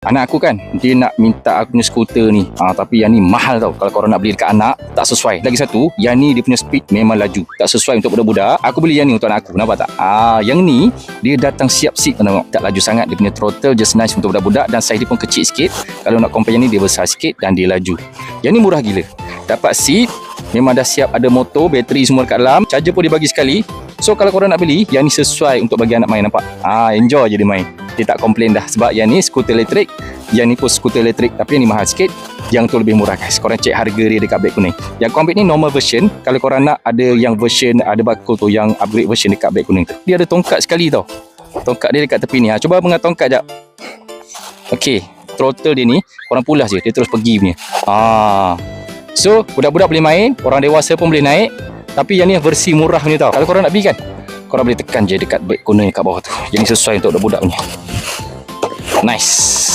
Anak aku kan, dia nak minta aku punya skuter ni. Tapi yang ni mahal tau. Kalau korang nak beli dekat anak, tak sesuai. Lagi satu, yang ni dia punya speed memang laju. Tak sesuai untuk budak-budak. Aku beli yang ni untuk anak aku. Nampak tak? Yang ni, dia datang siap seat. Tengok, tak laju sangat. Dia punya throttle just nice untuk budak-budak. Dan size dia pun kecil sikit. Kalau nak compare yang ni, dia besar sikit dan dia laju. Yang ni murah gila. Dapat seat, memang dah siap ada motor, bateri semua dekat dalam. Charger pun dia bagi sekali. So kalau korang nak beli, yang ni sesuai untuk bagi anak main, nampak? Enjoy je dia main. Dia tak komplain dah. Sebab yang ni skuter elektrik, yang ni pun skuter elektrik, tapi yang ni mahal sikit. Yang tu lebih murah guys. Korang cek harga dia dekat beg kuning. Yang kau ambil ni normal version. Kalau korang nak ada yang version, ada bakul tu, yang upgrade version dekat beg kuning tu. Dia ada tongkat sekali tau. Tongkat dia dekat tepi ni. Cuba pegang tongkat jap. Okey, throttle dia ni korang pulas je, dia terus pergi punya. So budak-budak boleh main, orang dewasa pun boleh naik. Tapi yang ni versi murah punya tau. Kalau korang nak beli kan, korang boleh tekan je dekat beg kuning kat bawah tu. Yang ni sesuai untuk budak-budak punya. Nice.